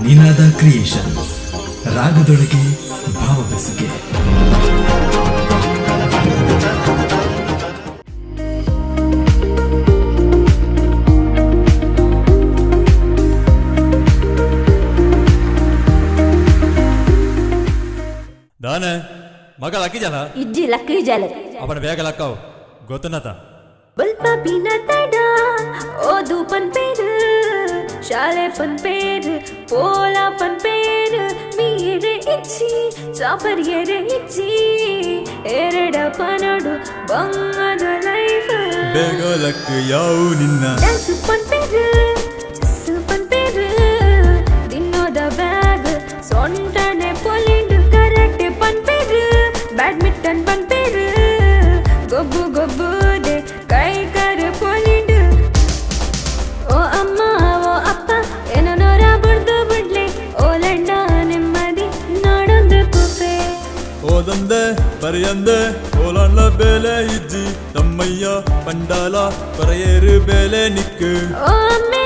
ನಿನಾದ creations ರಾಗದೊಳಗೆ ಭಾವ ಬೆಸುಗೆ. ದಾನೆ ಮಗ ಲಕ್ಕಿಜಾಲ ಇಜ್ಜಿ ಲಕ್ಕಿಜಾಲ ಅವನ ಬೇಗ ಲಕ್ಕವು ಗೊತ್ತನತ ಬಲ್ಪ ಪಿನ ತಡ ಓದು ಪನ್ ಪೇರು ಶಾಲೆ ಪನ್ ಪೇರು ಪೋಲ ಪನ್ ಪೇರು ಮೀರೆ ಇಚ್ಚಿ ಚಾಪರಿಯರೆ ಇಚ್ಚಿ ಎರಡ ಪನಡು ಬಂಗದ ಲೈಫ್ ಬೇಗ ಲಕ್ ಯಾವು ನಿನ್ನ ಡ್ಯಾನ್ಸ್ ಪನ್ ಪೇರು ಚೆಸ್ ಪನ್ ಪೇರು ದಿನೋದ ಬ್ಯಾಗ್ ಸೊಂಟನೆ ಪೊಲಿಂಡು ಕರಾಟೆ ಪನ್ ಪೇರು ಬ್ಯಾಡ್ಮಿಂಟನ್ ಪನ್ ಪೇರು ಗೊಬ್ಬು ಗೊಬ್ಬು ದೆ ಕೈ ಕರ ಪೊಲಿಂಡು ಓ ಅಮ್ಮ ಓ ಅಪ್ಪ ಏನೋ ನೋರ ಬಡ್ದು ಬಿಡ್ಲೆ ಓ ಲಂಡ ನೆಮ್ಮದಿ ನೋಡೊಂದು ಕುಪೆ ಓದಂದೆ ಬರೆಯಂದೆ ಓಲಾಂಡ್ಲ ಬೇಲೆ ಇಜ್ಜಿ ತಮ್ಮಯ್ಯ ಪಂಡಾಲ ಪರೆಯೇರು ಬೇಲೆ ನಿಕ್ಕು ಓ ಅಮ್ಮೆ